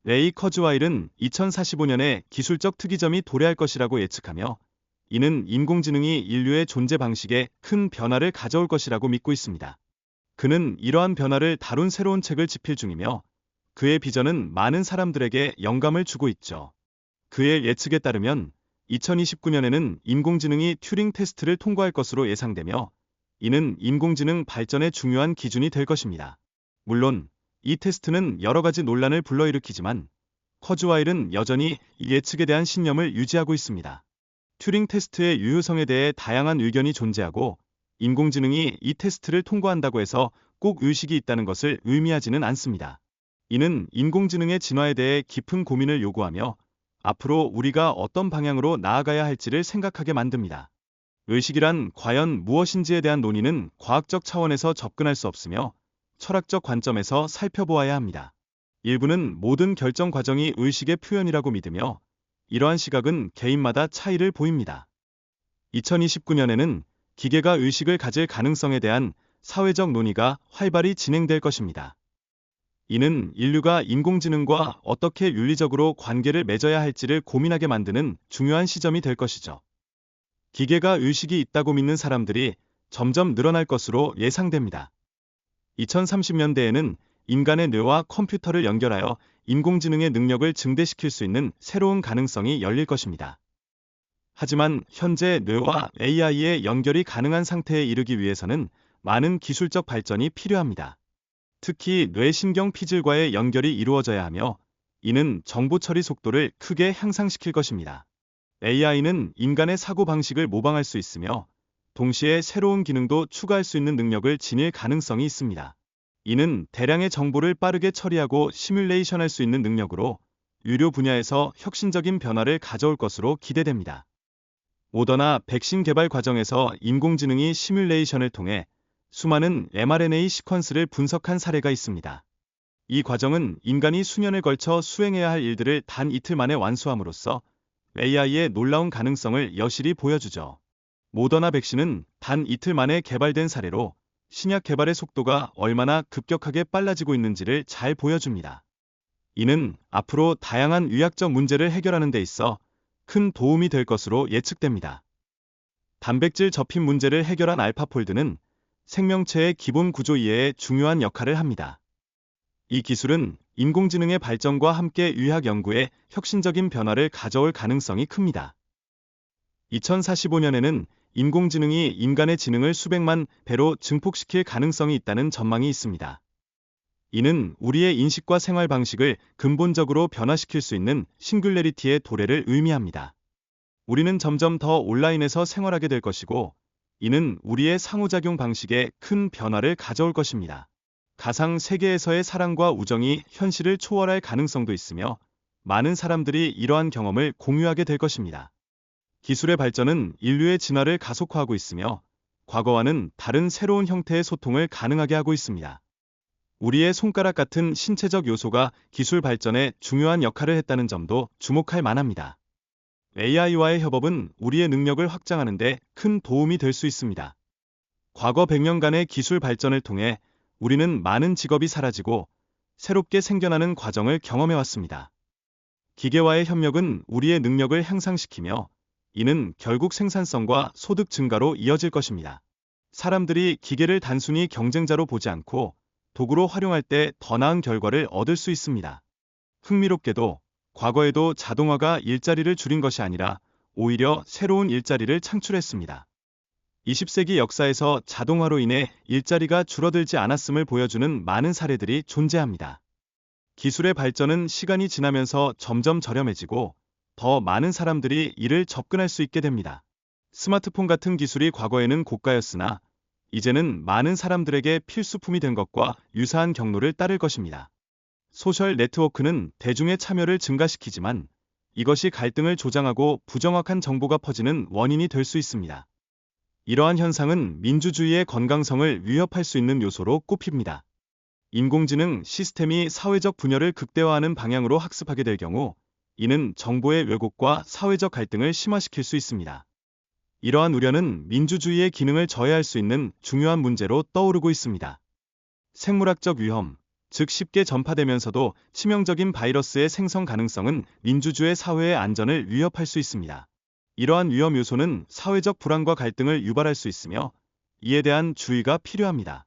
레이 커즈와일은 2045년에 기술적 특이점이 도래할 것이라고 예측하며, 이는 인공지능이 인류의 존재 방식에 큰 변화를 가져올 것이라고 믿고 있습니다. 그는 이러한 변화를 다룬 새로운 책을 집필 중이며, 그의 비전은 많은 사람들에게 영감을 주고 있죠. 그의 예측에 따르면 2029년에는 인공지능이 튜링 테스트를 통과할 것으로 예상되며, 이는 인공지능 발전의 중요한 기준이 될 것입니다. 물론 이 테스트는 여러 가지 논란을 불러일으키지만, 커즈와일은 여전히 이 예측에 대한 신념을 유지하고 있습니다. 튜링 테스트의 유효성에 대해 다양한 의견이 존재하고, 인공지능이 이 테스트를 통과한다고 해서 꼭 의식이 있다는 것을 의미하지는 않습니다. 이는 인공지능의 진화에 대해 깊은 고민을 요구하며, 앞으로 우리가 어떤 방향으로 나아가야 할지를 생각하게 만듭니다. 의식이란 과연 무엇인지에 대한 논의는 과학적 차원에서 접근할 수 없으며, 철학적 관점에서 살펴보아야 합니다. 일부는 모든 결정 과정이 의식의 표현이라고 믿으며, 이러한 시각은 개인마다 차이를 보입니다. 2029년에는 기계가 의식을 가질 가능성에 대한 사회적 논의가 활발히 진행될 것입니다. 이는 인류가 인공지능과 어떻게 윤리적으로 관계를 맺어야 할지를 고민하게 만드는 중요한 시점이 될 것이죠. 기계가 의식이 있다고 믿는 사람들이 점점 늘어날 것으로 예상됩니다. 2030년대에는 인간의 뇌와 컴퓨터를 연결하여 인공지능의 능력을 증대시킬 수 있는 새로운 가능성이 열릴 것입니다. 하지만 현재 뇌와 AI의 연결이 가능한 상태에 이르기 위해서는 많은 기술적 발전이 필요합니다. 특히 뇌신경 피질과의 연결이 이루어져야 하며, 이는 정보 처리 속도를 크게 향상시킬 것입니다. AI는 인간의 사고 방식을 모방할 수 있으며, 동시에 새로운 기능도 추가할 수 있는 능력을 지닐 가능성이 있습니다. 이는 대량의 정보를 빠르게 처리하고 시뮬레이션할 수 있는 능력으로 의료 분야에서 혁신적인 변화를 가져올 것으로 기대됩니다. 모더나 백신 개발 과정에서 인공지능이 시뮬레이션을 통해 수많은 mRNA 시퀀스를 분석한 사례가 있습니다. 이 과정은 인간이 수년을 걸쳐 수행해야 할 일들을 단 이틀 만에 완수함으로써 AI의 놀라운 가능성을 여실히 보여주죠. 모더나 백신은 단 이틀 만에 개발된 사례로 신약 개발의 속도가 얼마나 급격하게 빨라지고 있는지를 잘 보여줍니다. 이는 앞으로 다양한 의학적 문제를 해결하는 데 있어 큰 도움이 될 것으로 예측됩니다. 단백질 접힌 문제를 해결한 알파폴드는 생명체의 기본 구조 이해에 중요한 역할을 합니다. 이 기술은 인공지능의 발전과 함께 의학 연구에 혁신적인 변화를 가져올 가능성이 큽니다. 2045년에는 인공지능이 인간의 지능을 수백만 배로 증폭시킬 가능성이 있다는 전망이 있습니다. 이는 우리의 인식과 생활 방식을 근본적으로 변화시킬 수 있는 싱귤레리티의 도래를 의미합니다. 우리는 점점 더 온라인에서 생활하게 될 것이고, 이는 우리의 상호작용 방식에 큰 변화를 가져올 것입니다. 가상 세계에서의 사랑과 우정이 현실을 초월할 가능성도 있으며, 많은 사람들이 이러한 경험을 공유하게 될 것입니다. 기술의 발전은 인류의 진화를 가속화하고 있으며, 과거와는 다른 새로운 형태의 소통을 가능하게 하고 있습니다. 우리의 손가락 같은 신체적 요소가 기술 발전에 중요한 역할을 했다는 점도 주목할 만합니다. AI와의 협업은 우리의 능력을 확장하는 데 큰 도움이 될 수 있습니다. 과거 100년간의 기술 발전을 통해 우리는 많은 직업이 사라지고 새롭게 생겨나는 과정을 경험해왔습니다. 기계와의 협력은 우리의 능력을 향상시키며, 이는 결국 생산성과 소득 증가로 이어질 것입니다. 사람들이 기계를 단순히 경쟁자로 보지 않고 도구로 활용할 때 더 나은 결과를 얻을 수 있습니다. 흥미롭게도 과거에도 자동화가 일자리를 줄인 것이 아니라 오히려 새로운 일자리를 창출했습니다. 20세기 역사에서 자동화로 인해 일자리가 줄어들지 않았음을 보여주는 많은 사례들이 존재합니다. 기술의 발전은 시간이 지나면서 점점 저렴해지고 더 많은 사람들이 이를 접근할 수 있게 됩니다. 스마트폰 같은 기술이 과거에는 고가였으나 이제는 많은 사람들에게 필수품이 된 것과 유사한 경로를 따를 것입니다. 소셜 네트워크는 대중의 참여를 증가시키지만 이것이 갈등을 조장하고 부정확한 정보가 퍼지는 원인이 될 수 있습니다. 이러한 현상은 민주주의의 건강성을 위협할 수 있는 요소로 꼽힙니다. 인공지능 시스템이 사회적 분열을 극대화하는 방향으로 학습하게 될 경우, 이는 정보의 왜곡과 사회적 갈등을 심화시킬 수 있습니다. 이러한 우려는 민주주의의 기능을 저해할 수 있는 중요한 문제로 떠오르고 있습니다. 생물학적 위험, 즉 쉽게 전파되면서도 치명적인 바이러스의 생성 가능성은 민주주의 사회의 안전을 위협할 수 있습니다. 이러한 위험 요소는 사회적 불안과 갈등을 유발할 수 있으며 이에 대한 주의가 필요합니다.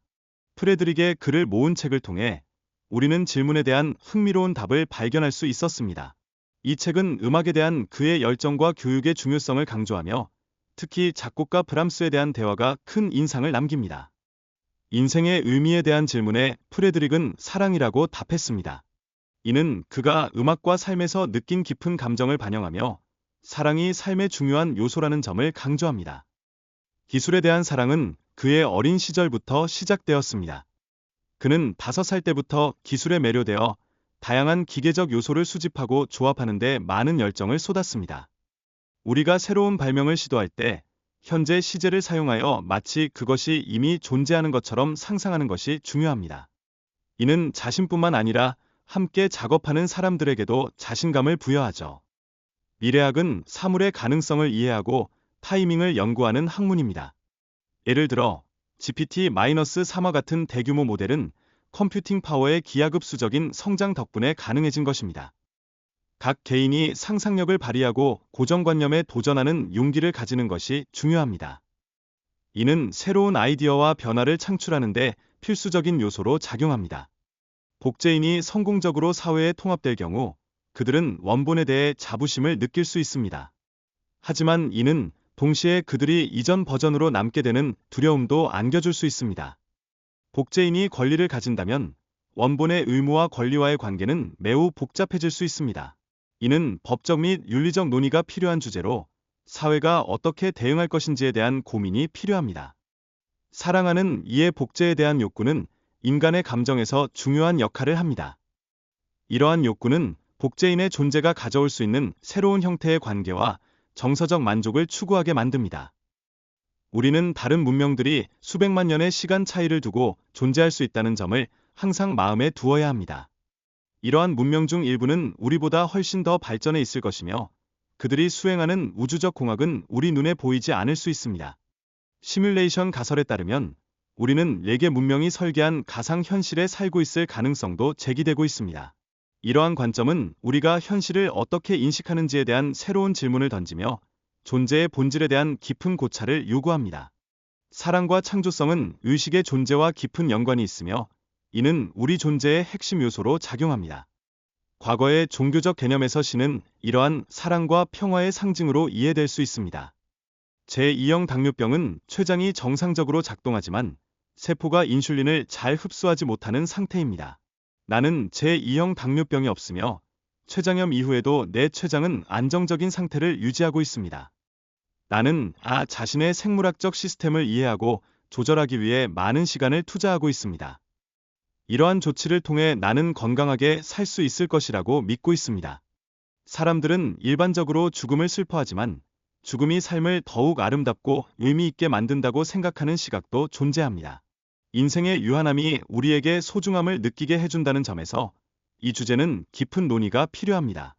프레드릭의 글을 모은 책을 통해 우리는 질문에 대한 흥미로운 답을 발견할 수 있었습니다. 이 책은 음악에 대한 그의 열정과 교육의 중요성을 강조하며 특히 작곡가 브람스에 대한 대화가 큰 인상을 남깁니다. 인생의 의미에 대한 질문에 프레드릭은 사랑이라고 답했습니다. 이는 그가 음악과 삶에서 느낀 깊은 감정을 반영하며 사랑이 삶의 중요한 요소라는 점을 강조합니다. 기술에 대한 사랑은 그의 어린 시절부터 시작되었습니다. 그는 5살 때부터 기술에 매료되어 다양한 기계적 요소를 수집하고 조합하는 데 많은 열정을 쏟았습니다. 우리가 새로운 발명을 시도할 때 현재 시제를 사용하여 마치 그것이 이미 존재하는 것처럼 상상하는 것이 중요합니다. 이는 자신뿐만 아니라 함께 작업하는 사람들에게도 자신감을 부여하죠. 미래학은 사물의 가능성을 이해하고 타이밍을 연구하는 학문입니다. 예를 들어 GPT-3와 같은 대규모 모델은 컴퓨팅 파워의 기하급수적인 성장 덕분에 가능해진 것입니다. 각 개인이 상상력을 발휘하고 고정관념에 도전하는 용기를 가지는 것이 중요합니다. 이는 새로운 아이디어와 변화를 창출하는 데 필수적인 요소로 작용합니다. 복제인이 성공적으로 사회에 통합될 경우 그들은 원본에 대해 자부심을 느낄 수 있습니다. 하지만 이는 동시에 그들이 이전 버전으로 남게 되는 두려움도 안겨줄 수 있습니다. 복제인이 권리를 가진다면 원본의 의무와 권리와의 관계는 매우 복잡해질 수 있습니다. 이는 법적 및 윤리적 논의가 필요한 주제로 사회가 어떻게 대응할 것인지에 대한 고민이 필요합니다. 사랑하는 이의 복제에 대한 욕구는 인간의 감정에서 중요한 역할을 합니다. 이러한 욕구는 복제인의 존재가 가져올 수 있는 새로운 형태의 관계와 정서적 만족을 추구하게 만듭니다. 우리는 다른 문명들이 수백만 년의 시간 차이를 두고 존재할 수 있다는 점을 항상 마음에 두어야 합니다. 이러한 문명 중 일부는 우리보다 훨씬 더 발전해 있을 것이며 그들이 수행하는 우주적 공학은 우리 눈에 보이지 않을 수 있습니다. 시뮬레이션 가설에 따르면 우리는 외계 문명이 설계한 가상 현실에 살고 있을 가능성도 제기되고 있습니다. 이러한 관점은 우리가 현실을 어떻게 인식하는지에 대한 새로운 질문을 던지며 존재의 본질에 대한 깊은 고찰을 요구합니다. 사랑과 창조성은 의식의 존재와 깊은 연관이 있으며 이는 우리 존재의 핵심 요소로 작용합니다. 과거의 종교적 개념에서 신은 이러한 사랑과 평화의 상징으로 이해될 수 있습니다. 제2형 당뇨병은 췌장이 정상적으로 작동하지만 세포가 인슐린을 잘 흡수하지 못하는 상태입니다. 나는 제2형 당뇨병이 없으며 췌장염 이후에도 내 췌장은 안정적인 상태를 유지하고 있습니다. 나는 자신의 생물학적 시스템을 이해하고 조절하기 위해 많은 시간을 투자하고 있습니다. 이러한 조치를 통해 나는 건강하게 살 수 있을 것이라고 믿고 있습니다. 사람들은 일반적으로 죽음을 슬퍼하지만 죽음이 삶을 더욱 아름답고 의미 있게 만든다고 생각하는 시각도 존재합니다. 인생의 유한함이 우리에게 소중함을 느끼게 해준다는 점에서 이 주제는 깊은 논의가 필요합니다.